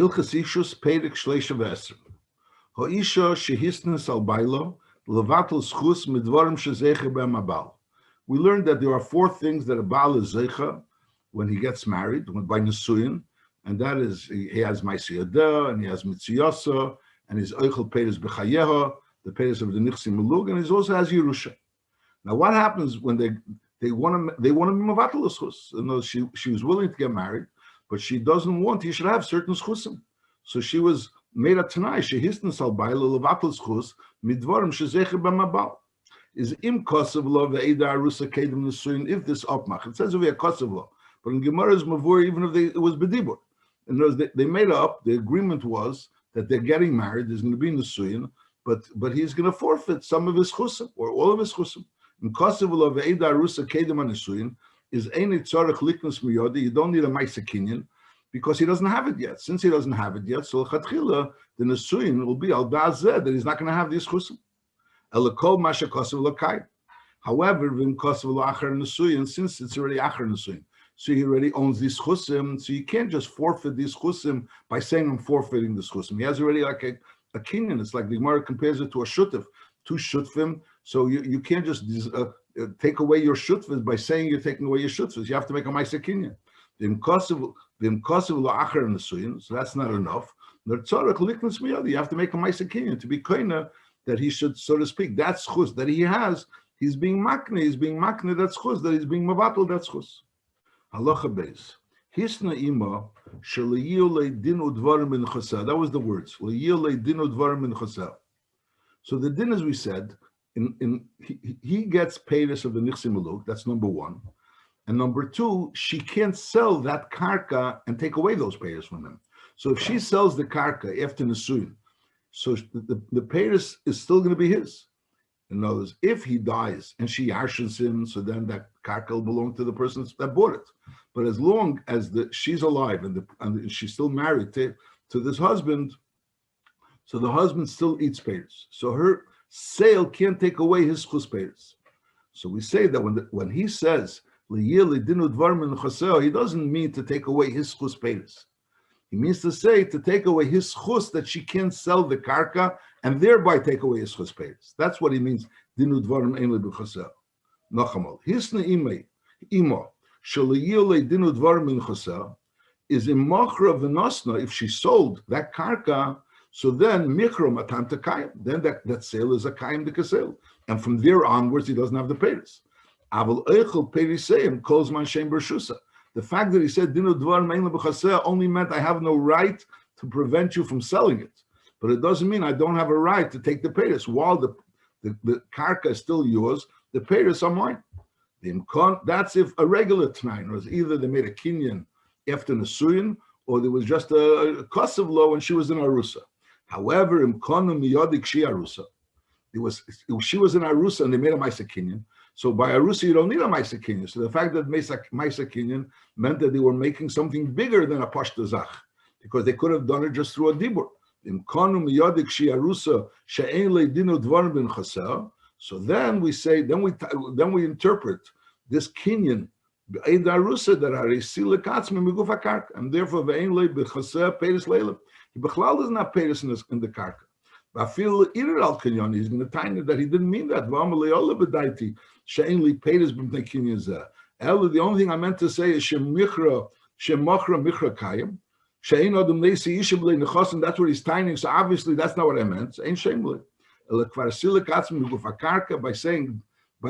Hilchos Ishus Perek Shleisha V'Esrim. Ha'isha shehisnes al bailo levatel schus midvarim shezecher be'em habal. We learned that there are four things that a baal is zeicha when he gets married, by nesuyin, and that is he has ma'aseh and he has mitziyasa, and his oichel peres b'chayeha, the peres of the nichsim melug, and he also has yerusha. Now, what happens when they want to be mavatel schus? You know, she was willing to get married, but she doesn't want. He should have certain schusim. So she was made a tanai. She hisn sal baile levatel schus midvarim shezecher b'mabal. Is im kosev lo ve'eda arusa kedem nesuyin if this opmach. It says over here kosev lo, but in Gemara's mavur, even if it was bedibur. In other words, they made up. The agreement was that they're getting married. There's going to be nesuyin, but he's going to forfeit some of his chusim or all of his chusim. In kosev lo ve'eda arusa kedem nesuyin is ain't tzarich liknus miyodi. You don't need a ma'aseh kinyan because he doesn't have it yet. Since he doesn't have it yet, so chatchila the nesuyin will be al da'azeh that he's not going to have these chusim. However, when since it's already achar nesuyin, so he already owns these chusim, so you can't just forfeit these chusim by saying I'm forfeiting this chusim. He has already like a kinyan. It's like the Gemara compares it to a shutuf, two shutfim. So you can't just take away your shutfis by saying you're taking away your shutfis. You have to make a ma'aseh kinyan. The imkosav lo achar nesuyin, so that's not enough. You have to make a ma'aseh kinyan to be koina that he should, so to speak, that's chus that he has. He's being makne. That's chus that he's being mavatal. That's chus. Halacha beis. Hisna ima sheleyiolei din udvarim in chasel. That was the words. Leyiolei din udvarim in chasel. So the din, as we said, he gets payers of the nichsim meluk. That's number one, and number two, she can't sell that karka and take away those payers from him. So if she sells the karka after nesuyin, so the payers is still going to be his. In other words, if he dies and she ashes him, so then that karka will belong to the person that bought it. But as long as she's alive and she's still married to this husband, so the husband still eats payers. So her sale can't take away his chus payers. So we say that when he says he doesn't mean to take away his chus payers. He means to say to take away his chus that she can't sell the karka and thereby take away his chus payers. That's what he means. Dinu dvarim ein lebuchasel. Nachamal. Hisna ima shalayile dinu dvarim in chasel is in machra v'nosna. If she sold that karka, so then mikro matam tekayim. Then that sale is a kayim dekasel, and from there onwards he doesn't have the payers. Aval eichel periseim calls man shem bershusa. The fact that he said dinu dvarim ein lebuchasel only meant I have no right to prevent you from selling it. But it doesn't mean I don't have a right to take the payers. While the karka is still yours, the payers are mine. That's if a regular tnain was either they made a kinyan after nesuyin, or there was just a kosev law when she was in arusa. However, imkonu miyodik she arusa. She was in arusa and they made a ma'aseh kinyan. So by arusa you don't need a ma'aseh kinyan. So the fact that ma'aseh kinyan meant that they were making something bigger than a pashta zach, because they could have done it just through a dibur. So then we say, then we interpret this kinyan that and therefore he doesn't have payers in the karka. But I feel he's going to tell you that he didn't mean that. The only thing I meant to say is shemachra michra kayim. That's what he's tying. So obviously that's not what I meant. Ain't shameful. By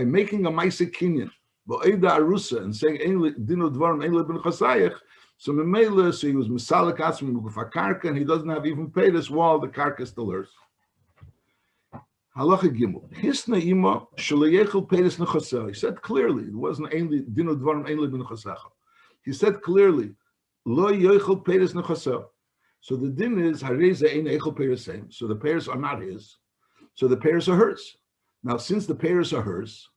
making a ma'aseh kinyan, and saying so memela, so he was misalik atzmi migufa karka, and he doesn't have even paid us while the karka is still hers. Halacha gimel. Hisna ima shalayechel peiris nechasel. He said clearly it wasn't ainly dinu dvarim ainly b'nechasecha. He said clearly lo yochel peiris nechasel. So the din is hareza ein echel peiris. So the pairs are not his. So the pairs are hers. Now since the pairs are hers,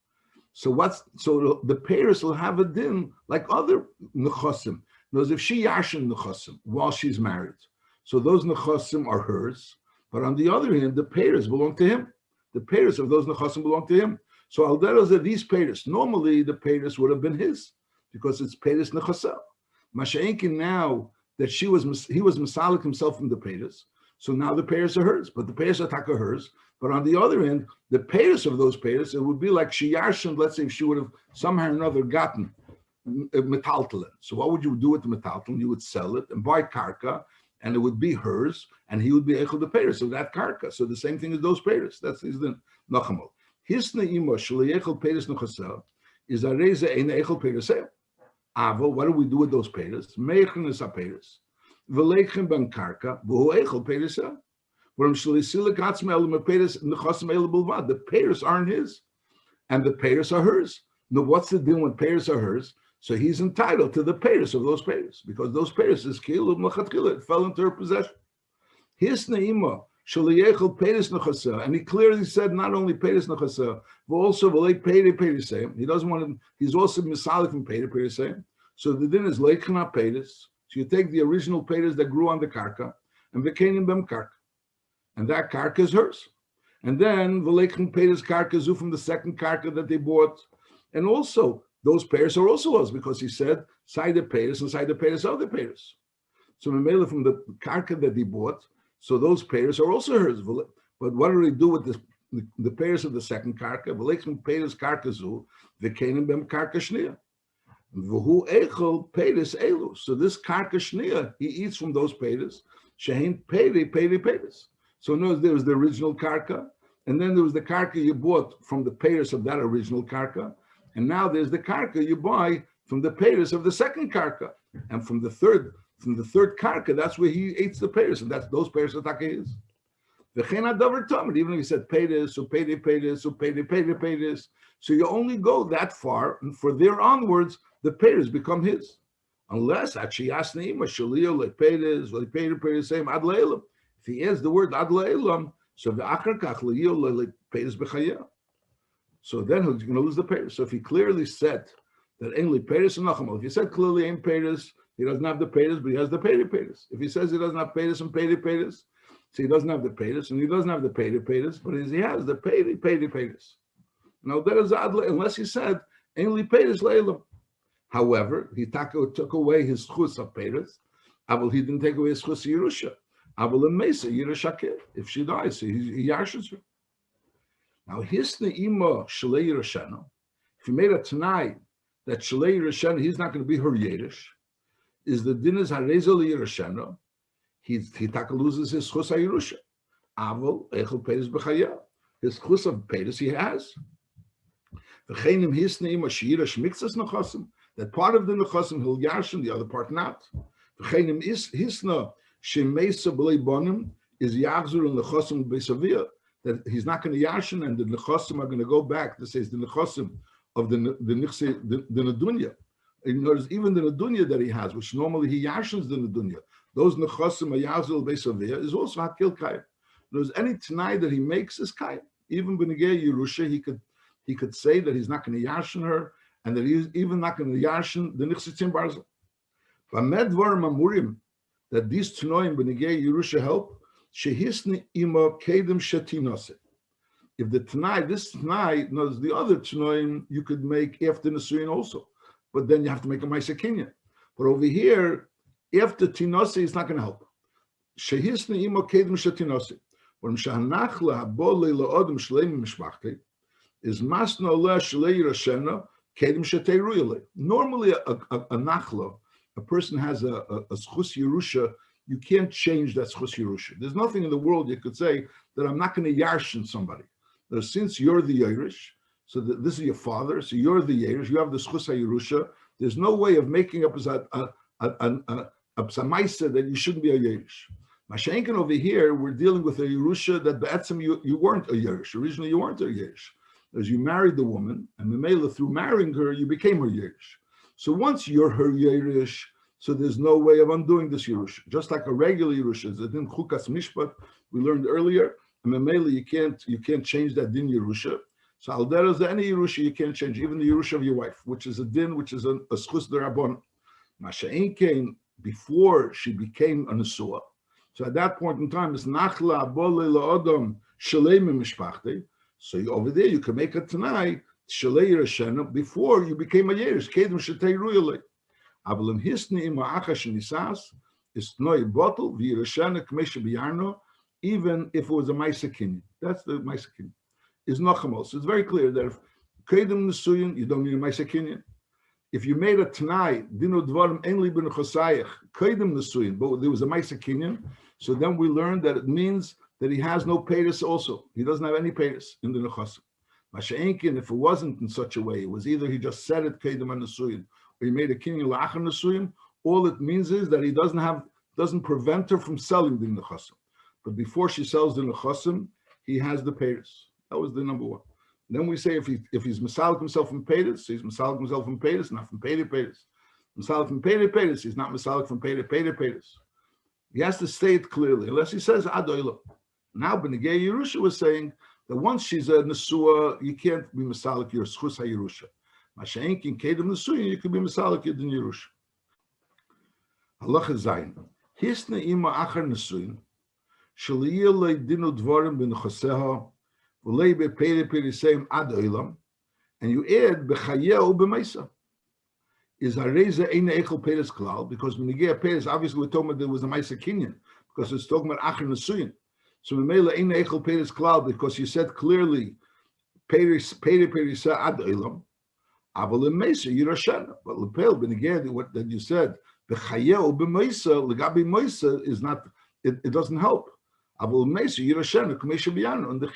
so the pairs will have a din like other nechasim. Knows if she yashin nechasim while she's married, so those nechasim are hers. But on the other hand, the payers belong to him. The payers of those nechasim belong to him. So alderos are these payers. Normally, the payers would have been his because it's payers nechasel. Masha'inkin now that he was misalik himself from the payers. So now the payers are hers, but the payers are taka hers. But on the other end, the payers of those payers, it would be like she yarshin, let's say if she would have somehow or another gotten metaltalin. So what would you do with the metaltalin? You would sell it and buy karka, and it would be hers, and he would be echel the payers of that karka. So the same thing as those payers. That's the nachamol. His ne'ima shli echel payers nuchasel is a reza ein echel payers sale. Avo, what do we do with those payers? Meichen is a payers. V'leichem ben karka v'hu echel payers sale. The payers aren't his, and the payers are hers. Now, what's the deal when payers are hers? So he's entitled to the payers of those payers, because those payers is kilub l'chatchila, it fell into her possession. His ne'ima shaliyechel payers nechasa, and he clearly said not only payers nechasa, but also v'lei payers same. He doesn't want to. He's also misalik from payers same. So the din is leichana payers. So you take the original payers that grew on the karka and v'kenim bem karka. And that karka is hers. And then v'leichen payers karka zu from the second karka that they bought. And also, those payers are also hers, because he said, side the payers and side the payers are the payers. So Mamela from the karka that he bought, so those payers are also hers. But what do they do with the payers of the second karka? V'leichen payers karka zu, v'kenim bem karka shnia. V'hu echel payers elu. So this karka shnia, he eats from those payers. Shehin payers. So notice there was the original karka, and then there was the karka you bought from the payers of that original karka, and now there's the karka you buy from the payers of the second karka, and from the third karka, that's where he eats the payers, and that's those payers that taka is. Even if he said payers, so payers, so you only go that far, and for there onwards, the payers become his, unless actually asneima shalio like payers same ad leilam. If he adds the word ad le'elam, so the achar kach le'yol payers b'chaya. So then he's going to lose the payers. So if he clearly said that only payers and nachamol, if he said clearly ain't payers, he doesn't have the payers, but he has the payers. If he says he doesn't have payers and payers, so he doesn't have the payers and he doesn't have the payers, but he has the payers. Now that is ad le'elam, unless he said only payers le'elam. However, he took away his chus of payers, but he didn't take away his chus Yerusha. If she dies, so he yashes her. Now, his ne'ima shalei Yerushana, if he made a tonight that shalei Yerushana, he's not going to be her Yerush, is the din is harezel Yerushana, he loses his chus Yerusha. Aval echel peiris b'chaya, his chus of peiris he has. V'cheinim his ne'ima she'irash mixas nechasim, that part of the nechasim he'll yash and the other part not. V'cheinim is hisna Shemeisa b'lei bonim is yachzur and lechosim b'savia, that he's not going to yashin, and the nechosim are going to go back. This is the nechosim of the nedunya. In other words, even the nedunya that he has, which normally he yashins the nedunya, those nechosim are yachzur b'savia is also hakil kayim. There's any t'nai that he makes is kayim. Even b'negei Yerusha, he could say that he's not going to yashin her, and that he's even not going to yashin the nichsitzim barzel. V'amedvar mamurim, that these tnoim b'negei Yerusha help, shehisni ima kedem shetinose. If the tnai, this tnai, knows the other tnoim you could make after Nesuyin also, but then you have to make a Ma'aseh Kinyan. But over here, after tinose, it's not going to help. Shehisni ima kedem shetinose. When shahanachla habole laodem shleim mishpachte is masna oleh shlei Yerusha kedem sheteiruyale. Normally, a nachla, a person has a schus Yerusha, you can't change that schus Yerusha. There's nothing in the world you could say that I'm not going to yarshin somebody. Since you're the Yerush, so this is your father, so you're the Yerush, you have the schus Yerusha, there's no way of making up as a psamaisa that you shouldn't be a Yerush. Mashenkin over here, we're dealing with a Yerusha that be'etzem you weren't a Yerush. Originally you weren't a Yerush. As you married the woman, and Memela, through marrying her, you became her Yerush. So once you're her Yerush, so there's no way of undoing this Yerusha. Just like a regular Yerusha, the din chukas mishpat we learned earlier, and Memela, you can't change that din Yerusha. So al derez any Yerusha you can't change, even the Yerusha of your wife, which is a din, which is a schus derabon. Masha'in came before she became a nesua. So at that point in time, it's nachla abole laodom shalei mishpachte. So over there you can make a tanai shalei Yerusha before you became a Yerush. Kedem shetei ruyale. Avalim hisni ima achash nisas is noi bottle v'yirashana k'mesha b'yarno, even if it was a Maisa Kinyan. That's the Maisa Kinyan. Is Nachamos. So it's very clear that if Kedem Nesuyin, you don't need a Maisa Kinyan. If you made a Tanai, Dino Dvarim Enli ben Chosayach, Kedem Nesuyin, but there was a Maisa Kinyan, so then we learned that it means that he has no Peiris also. He doesn't have any Peiris in the Nechosim. Masha'enkin, if it wasn't in such a way, it was either he just said it Kedem Nesuyin, or he made a Kinyan La'achar Nesuyin, all it means is that he doesn't prevent her from selling the Nechosim. But before she sells the Nechosim, he has the Peiris. That was the number one. Then we say if he's Masalik himself from Peiris, he's Masalik himself from Peiris, not from Peiris. Masalik from Peiris, he's not Masalik from Peiris. He has to say it clearly, unless he says Adoilo. Now Benegei Yerusha was saying that once she's a Nesua, you can't be Masalik your Schus HaYerusha. Masha'enkin Kedem Nesuyin, you could be Masalik Yedin Yerusha. Halacha Zayin. Hisna ima achar Nesuyin, Shaliyah le dinu dvarim ben choseha, v'lei be'pere periseim ad oilam, and you add b'chayeu b'meisa. Is hareza eine echel peres klal, because when you get peres, obviously we're talking about there was a meisa kinyan, because it's talking about achar nesuyin. So we made eine echel peres klal, because you said clearly peres perisa ad oilam, aval meisa yirashana. But lepel ben again what that you said b'chayeu b'meisa legabi meisa is not. It doesn't help. And the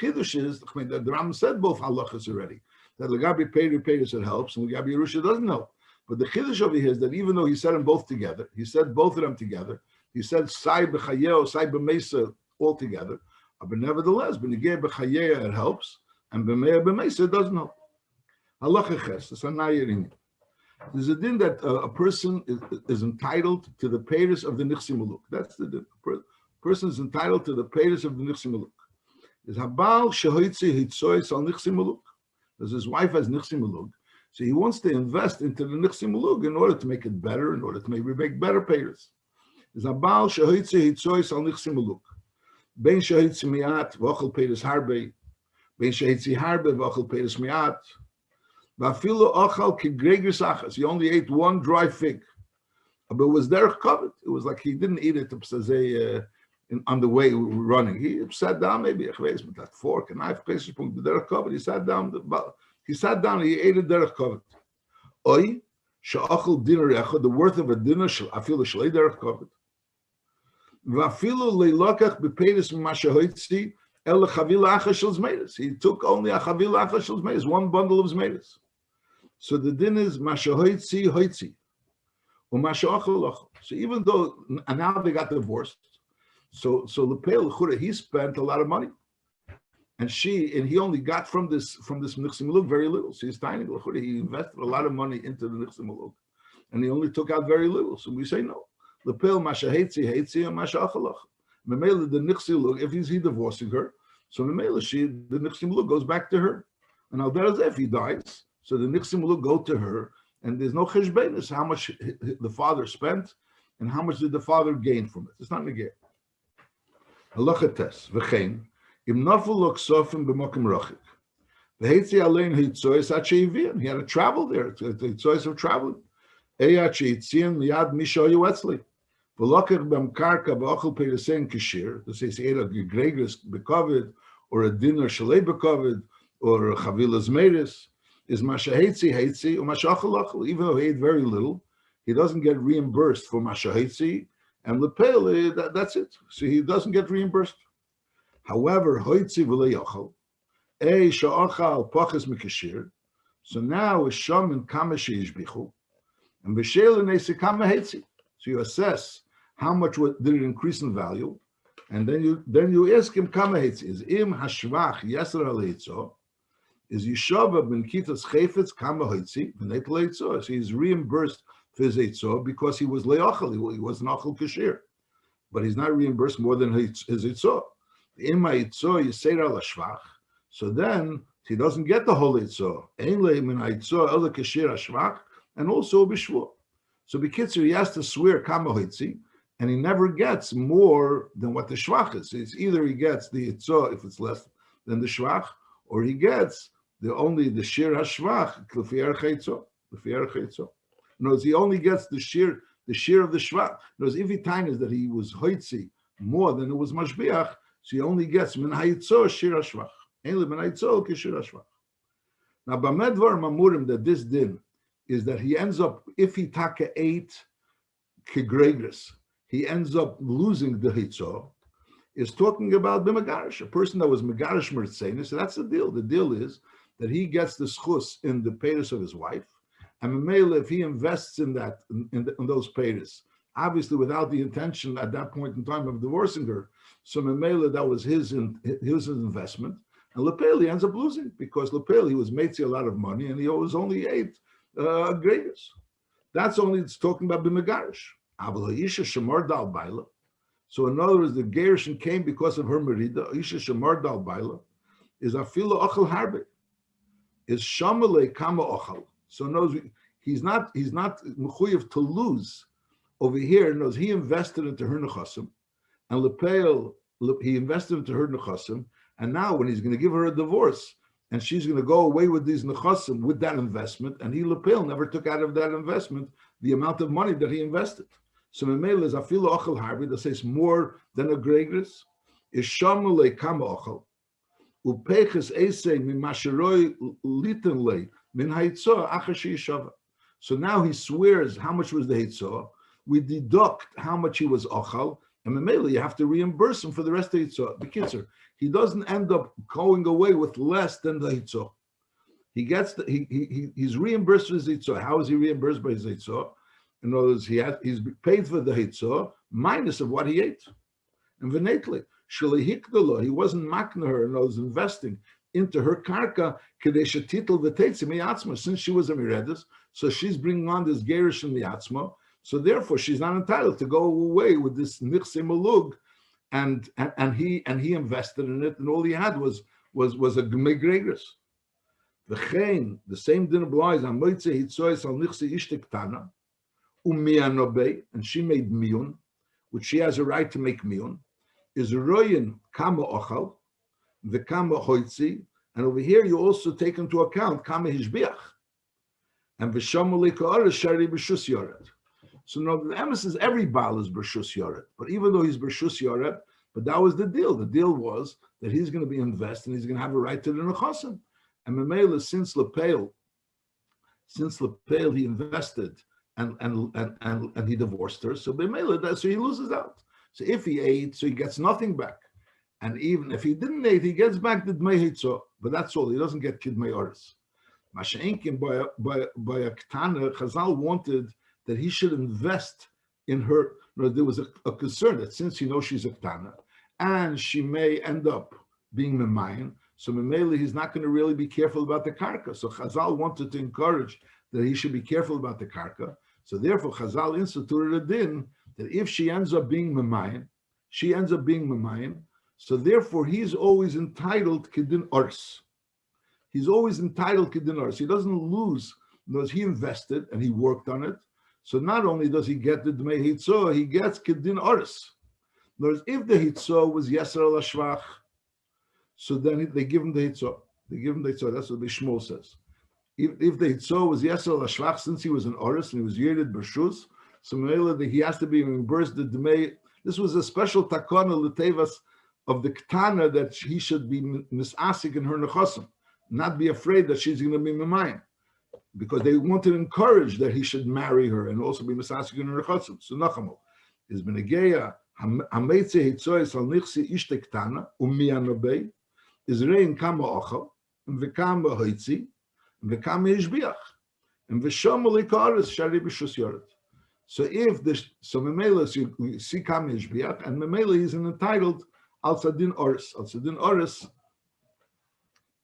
Chiddush is, the Ram said both halachas already, that Lagabi Peiris it helps, and Lagabi Yerusha doesn't help. But the Chiddush over here is that even though he said them both together, he said both of them together, he said Sai B'chayeo, Sai B'meisa all together, but nevertheless, B'negei B'chayeo it helps, and B'meya B'meisa it doesn't help. Halacha Ches, it's a nayirin. There's a din that a person is entitled to the Peiris of the Nichsi Maluk. That's the din. Person is entitled to the Peiris of the Nichsi Maluk. Is Habal Shehoitzi Hitzois al Nichsi Maluk. Because his wife has Nichsi Maluk. So he wants to invest into the Nichsi Maluk in order to make it better, in order to maybe make better Peiris. Is Habal Shehoitzi Hitzois al Nichsi Maluk. Ben Shehoitzi Miat, V'ochel Peiris Harbe. Ben Shehoitzi Harbe, V'ochel Peiris Miat. V'afilu Ochel K'gregris Achas. He only ate one dry fig. But it was derech covered. It was like he didn't eat it on the way running. He sat down, maybe with that fork and knife, derech covered. He sat down, he ate it derech covered. Oy, she'achel dinner echad, the worth of a dinner, afilu shalei derech covered. V'afilu leilokach b'peiris m'mashahoitzi el chavila achas shel zmeiris. He took only a chavila achas shel zmeiris, one bundle of zmeiris. So the din is mashahoitzi hoitzi. So even though, and now they got divorced, so Lepel he spent a lot of money, and he only got from this Nichsi Maluk very little. So he's tiny. He invested a lot of money into the Nichsi Maluk, and he only took out very little. So we say no. Lepel masha heitzi and masha achalach. Memela the Nichsi Maluk, if he divorcing her, so Memela the Nichsi Maluk goes back to her, and al derech if he dies, so the Nichsi Maluk go to her. And there's no cheshbenis, how much the father spent and how much did the father gain from it. It's not negay. Halacha tes, v'chein, im nafel lo ksofim b'mokim rachik. V'heitzi alein hitzoyes at she'ivien. He had to travel there. It's the hitzoyes of traveling. Eyat she'itzian miyad mishoyu etzli. V'lokech b'm karka b'ochel peiresein kishir. This is either gregris b'kovid, or a dinner shalei b'kovid, or a chavilas meris. Is mashahetzi or mashachalachal. Even though he ate very little, he doesn't get reimbursed for mashahetzi, and lepele, that's it. So he doesn't get reimbursed. However, hoitzi v'leyachal, sha'achal pachas mikashir. So now is sham and kama sheishbichu, and b'shel nesi kama hetzi. So you assess how much did it increase in value, and then you ask him kama hetzi. Is im hashvach yasser aleitzo. Is Yeshava ben Kitas Chayfetz Kama Hoitzi v'nei Leitzor. So he's reimbursed for his Eitzor because he was Le'achal, he was an Achal Kashir. But he's not reimbursed more than his Eitzor. In my Eitzor, Yisera Lashvach. So then he doesn't get the whole Eitzor. Ein le min Eitzor el Kashir Ashvach, and also Bishvur. So B'kitzur, he has to swear Kama Hoitzi, and he never gets more than what the Shvach is. It's either he gets the Eitzor if it's less than the Shvach, or he gets the shir hashvach l'fi'er chaytzo. In other words, he only gets the shir the share of the shvach. Because if he tines that he was hoitzi more than it was mashbiach, so he only gets min hayitzor shir hashvach. Ain't min hayitzor kishir hashvach. Now, b'medvar mamurim that this din is that he ends up, if he taka 8 kegregris, he ends up losing the hitzor, is talking about b'megarish, a person that was megarish mertzenis. So that's the deal. The deal is that he gets the schus in the payers of his wife, and memela, if he invests in that, in those payers, obviously without the intention at that point in time of divorcing her, so memela, that was his investment, and lepel he ends up losing, because lepel he was making a lot of money, and he was only 8 graders. That's only, it's talking about b'megarish. So in other words, the gerushin came because of her merida. Isha shemar dal baila is afilo ochel harbe, is shamale kama ochel. So knows he's not mechuyev to lose. Over here, knows he invested into her nechasim, and lepeil he invested into her nechasim, and now when he's going to give her a divorce, and she's going to go away with these nechasim with that investment, and he lepeil never took out of that investment the amount of money that he invested. So memela is afilo ochel harbi, that says more than a gregris, is shamule kama ochel, upeches esei mimasheroi litenle min haitzah achashi yishava. So now he swears how much was the hitzah. We deduct how much he was ochel, and memela you have to reimburse him for the rest of the hitzah. The kitzer, he doesn't end up going away with less than the hitzah. He gets he's reimbursed for his hitzah. How is he reimbursed by his hitzah? In other words, he's paid for the hitzah minus of what he ate. And v'netli shalihikdalo, he wasn't makna her, in other words, investing into her karka kadesha titel v'teitzi miyatzma, since she was a miredis, so she's bringing on this gerish in miyatzma. So therefore, she's not entitled to go away with this nichse malug, and he invested in it, and all he had was a megregris. V'chein, the same din applies on moitze hitzois al nichse ishtek tana. And she made miyun, which she has a right to make miyun, is royin kama ochal, the kama hoitzi, and over here you also take into account kama hishbiach, and v'shamuli ka'ara shari b'shus yoret. So now the emphasis is every baal is b'shus yoret, but even though he's b'shus yoret, but that was the deal. The deal was that he's going to be invested and he's going to have a right to the nechasim. And memela, since lepeil he invested. And he divorced her, so so he loses out. So if he ate, so he gets nothing back, and even if he didn't eat, he gets back the dmei hitzah, but that's all. He doesn't get kidmei oris. Masha'inkin by a ketana, Chazal wanted that he should invest in her. There was a concern that since she's a ketana, and she may end up being memayin, so memela he's not going to really be careful about the karka. So Chazal wanted to encourage that he should be careful about the karka. So therefore, Chazal instituted a din that if she ends up being memayin, so therefore he's always entitled kedin ors. He's always entitled kedin ors. He doesn't lose because he invested and he worked on it. So not only does he get the dmei hitzah, he gets kedin ors. Whereas if the hitzah was yeser al hashvach, so then they give him the hitzah. That's what the Shmuel says. If the hitzah was yeser al hashvach, since he was an oris and he was yedid b'shus, so he has to be reimbursed the dmei. This was a special takana l'tevas of the ketana that he should be misasik in her nechasim, not be afraid that she's going to be memayim, because they wanted to encourage that he should marry her and also be misasik in her nechasim. So nachamo is benegeya hameitze hitzois al nichsi ishte ketana umiyanobei is rein kama ochel and v'kama hoitzi and v'kama ishbiach and v'shomoli ka'aretz shari b'shus yoret. So if this, so memela, so you see kama ishbiach, and memela is entitled al tzadin oris. Al tzadin oris,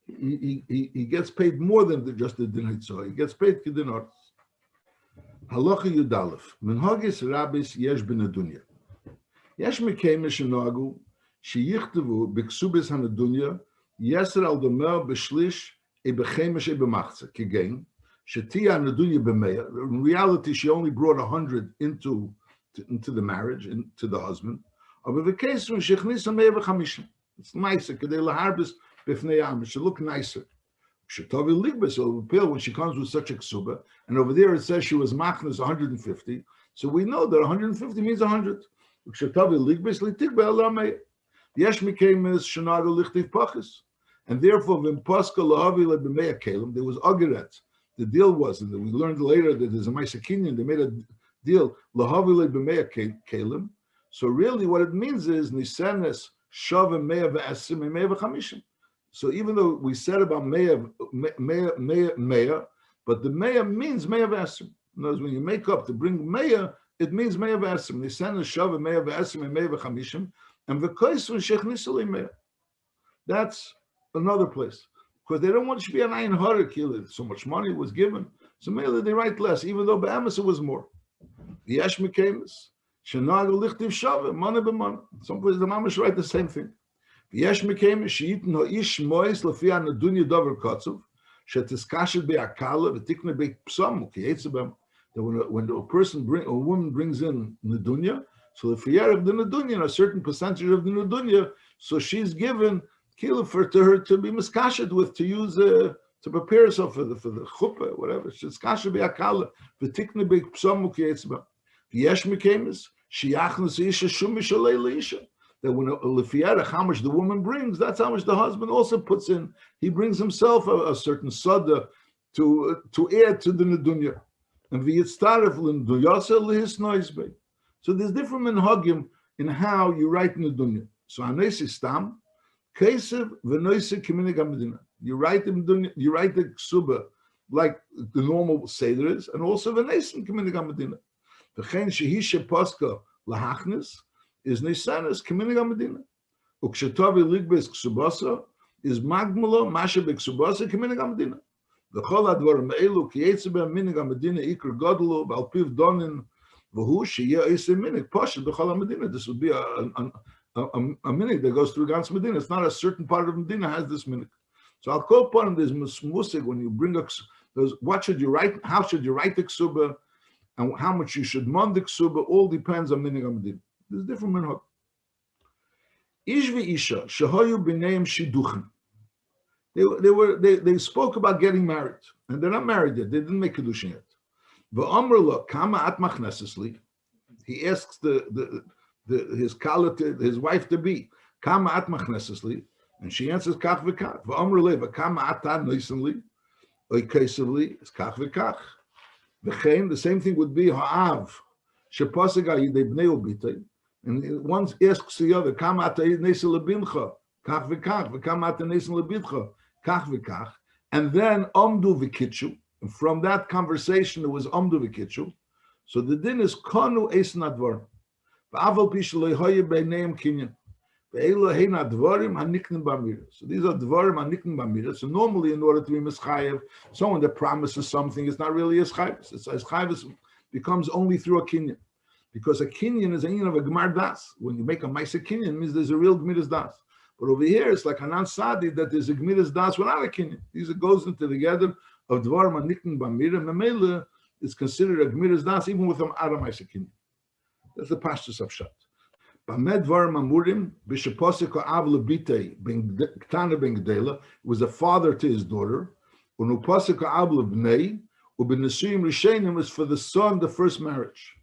he gets paid more than just the din hitzah. He gets paid kedin oris. Halacha yudalef minhagis rabbis yesh b'nedunya. Yesh mekayim shenoagu sheyichtavu b'ksubis hanedunya yeser al domer b'shlish ebechemish ebemachze kegen. In reality, she only brought 100 into the marriage, into the husband. It's nicer. It should look nicer. When she comes with such a ksuba, and over there it says she was machnas 150. So we know that 150 means 100. Yesh mikayim is shenaga lichtiv pachis. And therefore, when Pascha lahavi lebemeya kelim, there was ageret. The deal was, and we learned later that there's a Ma'asekinyan, they made a deal, lahavi lebemeya kelim. So really what it means is, nisenes shava meya ve'esim and meya ve'chamishim. So even though we said about meya, but the meya means meya ve'esim. In other words, when you make up to bring meya, it means meya ve'esim. Nisenes shava meya ve'esim and meya ve'chamishim. And v'koisun shech nisalei meya. That's another place. Because they don't want you to be an ayin harik. So much money was given. So maybe they write less, even though be'emes it was more. Yesh mikemis. Shenag lichtiv shava, mana b'mana. Some places the mamash write the same thing. Yesh mikemis sheyitin ha'ish mois lefi anadunya davar katzuv, shetiskashet be'akala, v'tikne be'psam, u'kiyetzebem. That when a woman brings in nedunya, so the fiyar of the nedunya, a certain percentage of the nedunya, so she's given kilo for to her to be miskashed with, to use to prepare herself for the chuppah, whatever. She's kashed be'akala, v'tikne be'psam, u'kiyetzebem. Yesh mikemis sheyachnas isha shum mishalei leisha. That when lefiyarach, how much the woman brings, that's how much the husband also puts in. He brings himself a certain sada to add to the nedunya. And v'yitztaref l'neduyasa lehis noizbei. So there's different minhagim in how you write nedunya. So anesi stam kesev v'noise kiminig hamedina. You write the ksuba like the normal seder is, and also v'noise kiminig hamedina. V'chein shehisha paska lahachnis is nisanas kiminig hamedina. Ukshetavi ligbes ksubasa is magmula masha beksubasa kiminig hamedina. V'chol advarim elu kiyetzebe minig hamedina ikr godlu v'alpiv donin v'hu sheyeh eisem minig pasha b'chol hamedina. This would be a minig that goes through Gans Medina. It's not a certain part of Medina has this minig. So I'll call upon there's musig when you bring what should you write? How should you write the ksuba? And how much you should mond the ksuba, all depends on minig hamedina. There's different minhag. Ish v'isha shehayu b'neim shiduchen. They spoke about getting married, and they're not married yet. They didn't make kedushin yet. V'amr lo kama at machneses li. He asks his kala, his wife to be kama at machneses li, and she answers kach v'kach. V'amr le v'kama atan noisen li, oy kesev li is kach v'kach. The same thing would be ha'av shepasega yidei bnei ubitei, and one asks the other, "Kam ata nesa lebincha kach v'kach, v'kam ata nesa lebitcha kach v'kach," and then omdu v'kitchu. And from that conversation, there was omdu v'kitchu. So the din is kanu eisen advar. V'aval pi sheloi hoye b'neim kinyan. Ve'elo heina advarim haniknin b'amira. So these are advarim haniknin b'amira. So normally, in order to be mischayev, someone that promises something is not really a chayyus. It's a chayyus becomes only through a kinyan, because a kinyan is a union of a gemar das. When you make a ma'aser kinyan, it means there's a real gemiras das. But over here, it's like Hanan Sadi that there's a gemiras das without a kinyan. These goes into together of dvarim haniknin b'amira. Memela is considered a gemiras das even with a ma'aser kinyan. That's the pashtus of Pshat. Bamed dvarim amurim b'sheposik av lebitei ktana ben gedela was a father to his daughter. Unuposik av lebnei u'b'nesuyim rishenim was for the son, the first marriage.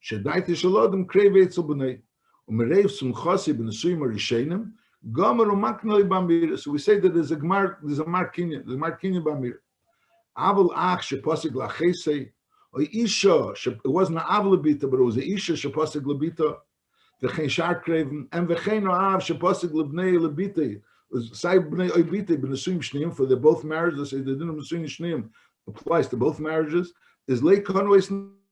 Shedaiti shalodim krevetz ubnei u'mereiv sumchasi b'nesuyim rishenim gomer u'maknei b'amir. So we say that there's a markinyan, b'amir. Aval ach sheposik lachesei or isha. It wasn't an av lebita, but it was a isha sheposik lebita. V'chein shar kreven and v'chein oav sheposik lebnei lebita was say bnei oibita b'nesuyim shneim, for they're both marriages. They say the din of nesuyim shneim applies to both marriages. Is leikon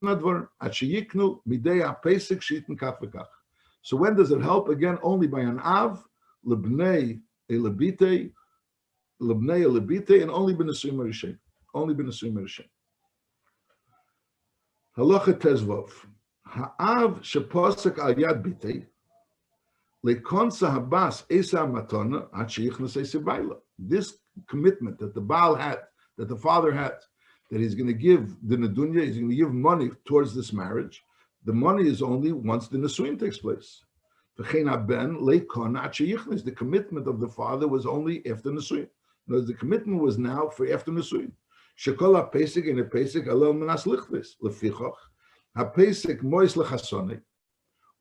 nadvar at sheyiknu midei apesik shiten kach v'kach. So when does it help? Again, only by an av lebnei lebite, and only b'nesuyim harishayin. Only b'nesuyim harishayin. Halacha tezvav. Ha'av sheposek al yad bitei lekonsa habas esa matana at sheichnas esebayla. This commitment that the Baal had, that the father had, that he's going to give the nedunya, he's going to give money towards this marriage. The money is only once the nesuin takes place. V'chein haben lekon at sheichnas. The commitment of the father was only after nesuin. No, the commitment was now for after nesuin. Shekol ha-pesik and a pesik alel manas lichvis lefichach. Hapesek mois lechasone,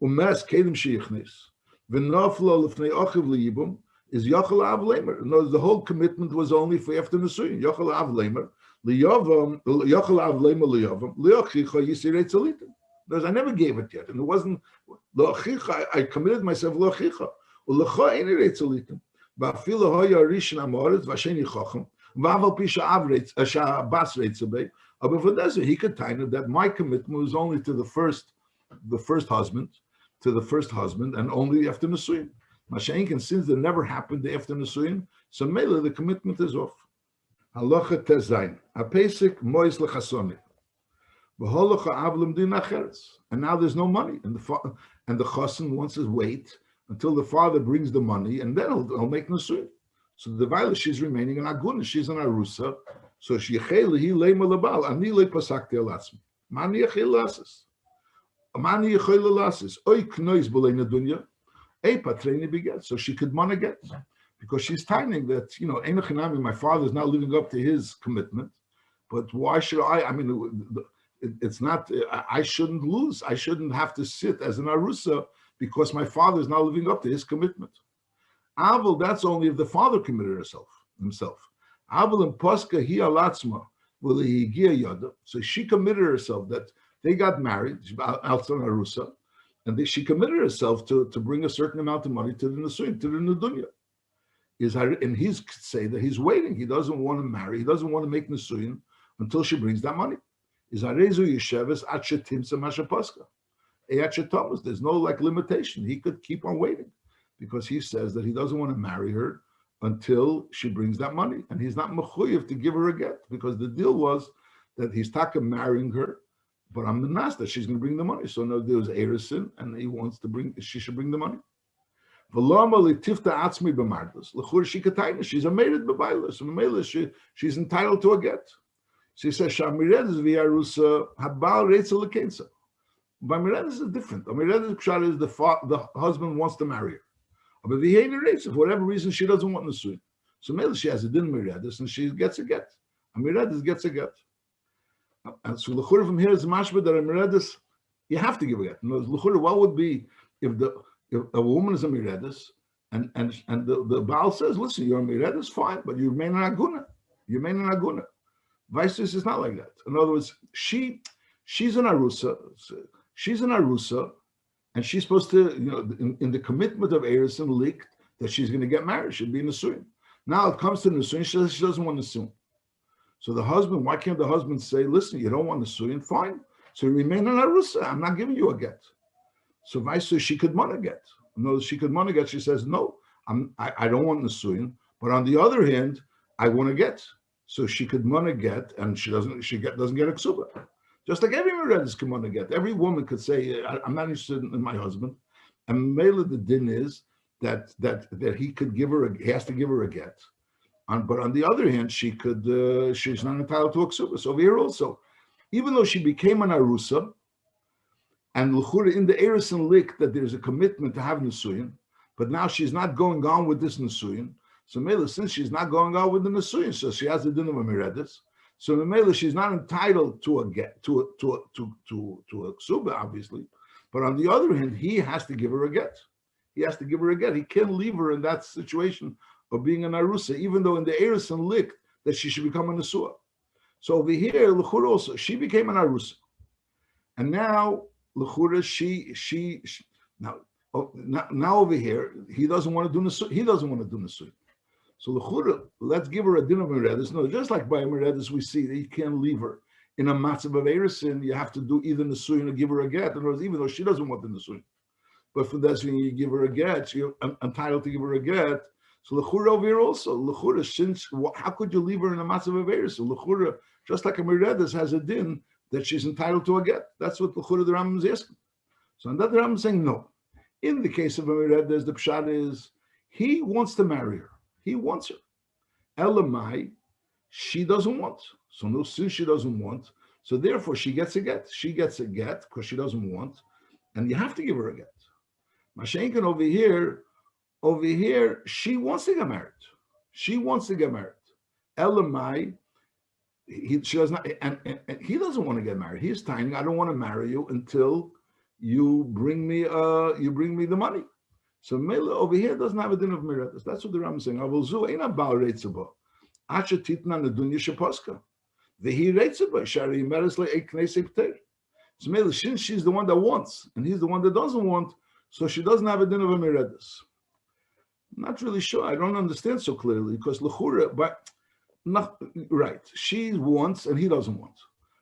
umes kedim sheichnis, v'noflo lefnei ochiv liyibum, is yochel av lemer. No, the whole commitment was only for after Nisuin. Yochel av lemer, liyavam, yochel av lemer liyavam, liyochicha yisirei tzalitim. Because I never gave it yet, and it wasn't lochicha. I committed myself lochicha. Ulecha einirei tzalitim. Va'afilo hoya rishon amoritz v'asheni chochem. V'aval pisha avretz bas reitzabei. But for that, he could tell that my commitment was only to the first husband, and only after Nisuin. Mashenkin, since it never happened after Nisuin, so mele the commitment is off. Halacha tezayin, apesik mois lechasoni, v'holacha avlim din acheres, and now there's no money, and the chassan wants to wait until the father brings the money, and then he'll make Nisuin. So the viola, she's remaining in aguna, she's an arusa. So she chayli leima lebal ani le pasakti alatzmi. Mani yachil lasis. Mani yachil lasis. Oy knois b'leina dunya. Ey patreini beget. So she could want to get, because she's timing that, enochinami, my father is not living up to his commitment. But why should I? I mean, it's not. I shouldn't lose. I shouldn't have to sit as an arusa because my father is not living up to his commitment. Aval, that's only if the father committed himself. Aval Poska hi alatzma will he yoda. So she committed herself that they got married outside Arusa, and she committed herself to bring a certain amount of money to the Nisuin, to the Nudunya. And he's say that he's waiting. He doesn't want to marry. He doesn't want to make Nisuin until she brings that money. Is Arezu Yesheves Achetimsa Masha Poska. There's no limitation. He could keep on waiting because he says that he doesn't want to marry her until she brings that money, and he's not mechuyev to give her a get, because the deal was that he's taka marrying her, but I'm the nas that she's going to bring the money. So no, there was Erison, and he wants to she should bring the money. She's a mated bebaila, so she's entitled to a get. She says shamiredes v'yarusa habal reitzel lekensa. By miredes is different. Miredes pshat is the husband wants to marry her. But the rates, for whatever reason, she doesn't want Nisuin. So maybe she has a din miradis and she gets a get. A miradis gets a get. And so l'chura from here is mashma that a miradis, you have to give a get. L'chura, what would be if a woman is a miradis and the Baal says, listen, you're a miradis, fine, but you remain an aguna. You remain an aguna. Vice versa is not like that. In other words, she's an arusa. She's an arusa. And she's supposed to, in the commitment of Erison leaked that she's going to get married. She'll be Nisuin. Now it comes to Nisuin, she doesn't want Nisuin. So the husband, why can't the husband say, listen, you don't want Nisuin? Fine. So you remain an Arusa. I'm not giving you a get. So vice versa, she could want a get. No, she could want a get. She says, no, I don't want Nisuin. But on the other hand, I want to get. So she could want a get, and she doesn't get a ksuba. Just like every Meredith can want to get. Every woman could say, I'm not interested in my husband. And Mela, the din is that he could give her, he has to give her a get. But on the other hand, she's not entitled to a ksuba. So over here also, even though she became an arusa, and l'chura in the Erison lik that there's a commitment to have Nisuyin, but now she's not going on with this Nisuyin. So Mela, since she's not going on with the Nisuyin, so she has the din of a Meredith. So the Mela, she's not entitled to a get, to a ksuba, obviously. But on the other hand, he has to give her a get. He has to give her a get. He can't leave her in that situation of being an arusa, even though in the Erison lik that she should become a nesua. So over here, l'chura also, she became an arusa, and now l'chura now over here he doesn't want to do nesua. He doesn't want to do nesua. So l'chura, let's give her a din of meredis. No, just like by meredis, we see that you can't leave her in a matzav of Erison. You have to do either nesuin or give her a get. In other words, even though she doesn't want the nesuin, but for that when you give her a get, you're entitled to give her a get. So l'chura over here also, l'chura, since how could you leave her in a matzav of Erison? L'chura, just like a meredis has a din that she's entitled to a get. That's what l'chura the Rambam is asking. So on that the Rambam is saying no. In the case of a meredis, the pshat is he wants to marry her. He wants her. Elamai, she doesn't want. So no, since she doesn't want, so therefore she gets a get. She gets a get because she doesn't want, and you have to give her a get. Mashenkin over here, she wants to get married. She wants to get married. Elamai, she does not, and he doesn't want to get married. He's telling, I don't want to marry you until you bring me the money. So Mela over here doesn't have a din of miredas. That's what the Ram is saying. Avulzu ain't about reitzaba. Acha titna nedunya sheposka. Vehi reitzaba shari meres le'eknei pter. So Mela, since she's the one that wants and he's the one that doesn't want, so she doesn't have a din of a miredas. I'm not really sure. I don't understand so clearly because lechura, but not right. She wants and he doesn't want.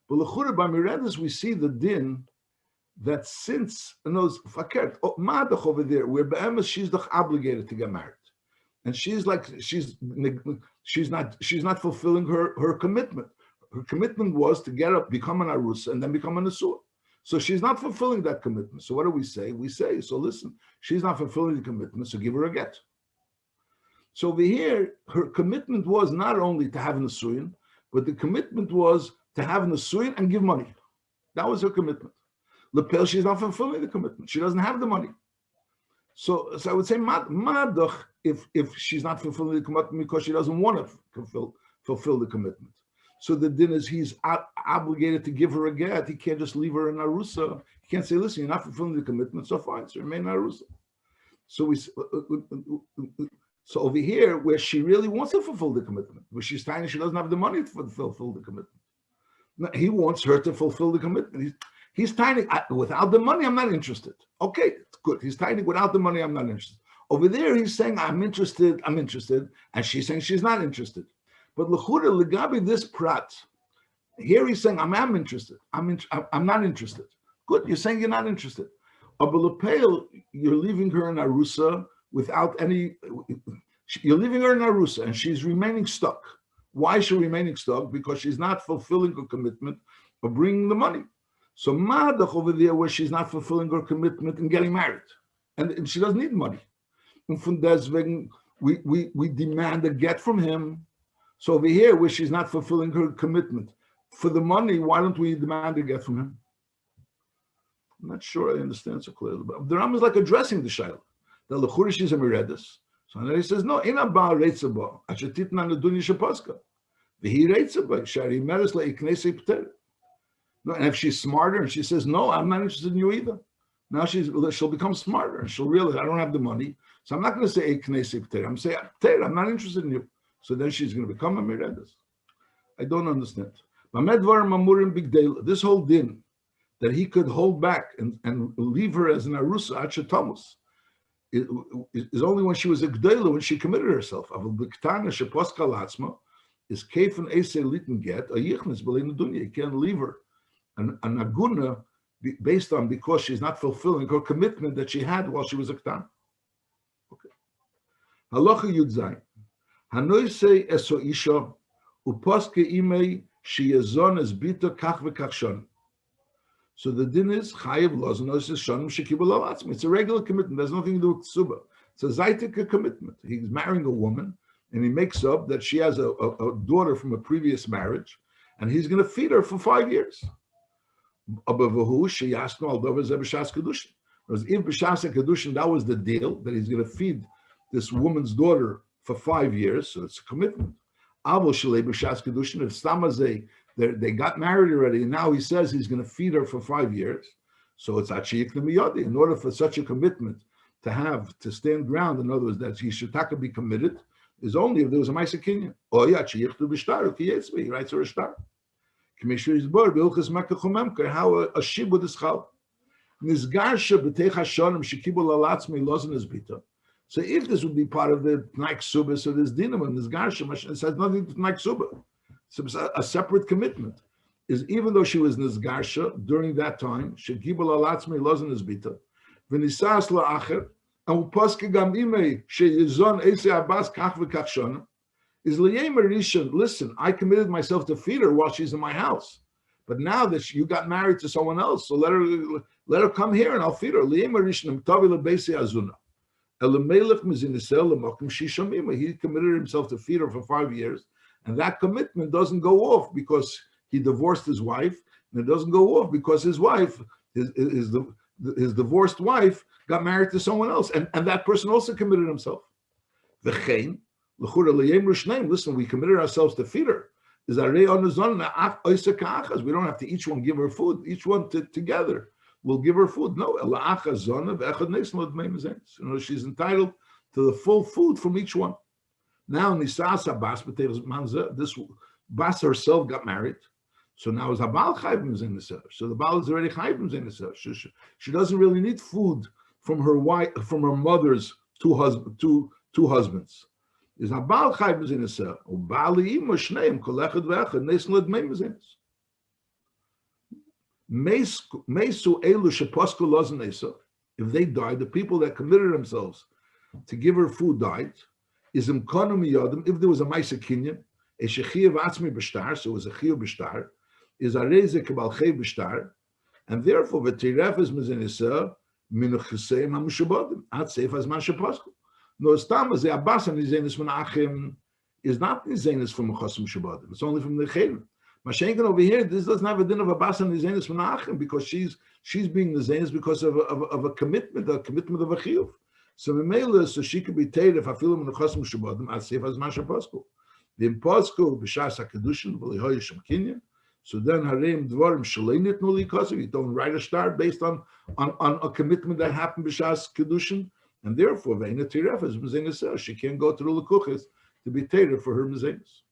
But lechura by miredas we see the din that since those fakert madach over there, where be'emes she's obligated to get married, and she's not fulfilling her commitment. Her commitment was to get up, become an arusa, and then become a nesua. So she's not fulfilling that commitment. So what do we say? We say, so listen, she's not fulfilling the commitment, so give her a get. So over here, her commitment was not only to have a nesuyin, but the commitment was to have a nesuyin and give money. That was her commitment. Lepel, she's not fulfilling the commitment. She doesn't have the money. So I would say madach if she's not fulfilling the commitment because she doesn't want to fulfill the commitment. So the din is he's obligated to give her a get. He can't just leave her in arusa. He can't say, listen, you're not fulfilling the commitment, so fine, so remain in arusa. So over here, where she really wants to fulfill the commitment, where she's tiny, she doesn't have the money to fulfill the commitment. No, he wants her to fulfill the commitment. He's tiny. Without the money, I'm not interested. Okay, good. He's tiny. Without the money, I'm not interested. Over there, he's saying, I'm interested, and she's saying she's not interested. But l'chura legabi this prat, here he's saying, I'm interested. I'm not interested. Good. You're saying you're not interested. But l'peil, you're leaving her in arusa without any. You're leaving her in arusa, and she's remaining stuck. Why is she remaining stuck? Because she's not fulfilling her commitment of bringing the money. So madach over there, where she's not fulfilling her commitment and getting married, and she doesn't need money. And from deswegen, we demand a get from him. So over here, where she's not fulfilling her commitment for the money, why don't we demand a get from him? I'm not sure I understand so clearly. But the Ram is like addressing the shayla. The lechura she's a miredas. So then he says, no, ina ba reitzaba. Ashetitna nedunya sheposka. Vehi reitzaba. Shari meres le'iknei pter. No, and if she's smarter and she says, no, I'm not interested in you either. Now she'll become smarter and she'll realize I don't have the money. So I'm not going to say iknei pter. I'm saying, I'm not interested in you. So then she's going to become a miredas. I don't understand. This whole din that he could hold back and leave her as an arusa at shetamus is only when she was a gdela, when she committed herself. Is kefen ese liten get a yichnes b'lein dunya. You can't leave her an aguna based on because she's not fulfilling her commitment that she had while she was a ktan. Okay. Halacha Yud Zayin. Hanoisei eso isha uposke imei sheyezon es bita kach v'kach shon. So the din is chayiv loznos es shonim shekibul al atzmi. It's a regular commitment. There's nothing to do with tsuba. It's a zaitika commitment. He's marrying a woman, and he makes up that she has a daughter from a previous marriage, and he's going to feed her for 5 years. Whereas if b'shas kedushin, that was the deal, that he's going to feed this woman's daughter for 5 years, so it's a commitment. If they got married already, and now he says he's going to feed her for 5 years, so it's achiyik nemiyadi. In order for such a commitment to stand ground, in other words, that he should be committed, is only if there was a ma'aser kinyan. Oh yeah, achiyik tu b'shtar, he writes her a star. Commissioner is born Hilchos Ishus how a shibud is chal. Nizgarsha b'teich hashonim shekibul al atzmi lozen es bita. So if this would be part of the Tnai Ksuba, so this dinam and Nizgarsha, it has nothing to Tnai Ksuba. It's a separate commitment. Is even though she was Nizgarsha during that time, shekibul al atzmi lozen es bita. V'nisas la'acher, and uposke gam imei sheyizon ese abbas kach v'kach shonim. Is Liyemer Rishon, listen, I committed myself to feed her while she's in my house. But now that you got married to someone else, so let her come here and I'll feed her. Liyemer Rishon, Mtavi lebeisi azuna. Elamelech mizinisel lemokim shishamima. He committed himself to feed her for 5 years. And that commitment doesn't go off because he divorced his wife. And it doesn't go off because his wife, his divorced wife, got married to someone else. And that person also committed himself. V'chein, listen, we committed ourselves to feed her. is arei on the zon oisa ka'achas. We don't have to each one give her food. Each one together will give her food. No, ela'achas zona ve'echad neis lo dmei mezenis. You know, she's entitled to the full food from each one. Now nisasa bas b'teres manza. This bas herself got married. So now is Habal chayvim in the cell. So the Baal is already chayvim in the cell. She doesn't really need food from her wife, from her mother's two husbands. Is Habal chayvim in the cell. Ubali imo shneim kolechad ve'echad neis led meimazins. Meisu elu sheposku lozen nesa. If they died, the people that committed themselves to give her food died. Is imkonu miyadim. If there was a ma'aser kinyan, a shechiyav atzmi b'shtar, so it was a chiyav b'shtar. Is a reze kabal chayv b'shtar, and therefore v'tiref is mezenisa minuchseim hamushabodim at seif as man sheposku. No stam as the abbas and nizenis menachim is not nizenis from chosim shabodim. It's only from the chayv. Mashenkin over here, this doesn't have a din of abbas and nizenis menachim because she's being nizenis because of a commitment of a chiyuv. So Mimela, so she could be tated if I feel him in the chosim shabodim at seif as man sheposku. The imposku b'shas hakadushin v'lihoyishim kinyan. So then Harim Dvarim Shaleinit Nuli Kosev, you don't write a star based on a commitment that happened b'shas kedushin, and therefore Veina Tiref is Mezenis. She can't go to the Lekuchis to be tated for her Mezenis.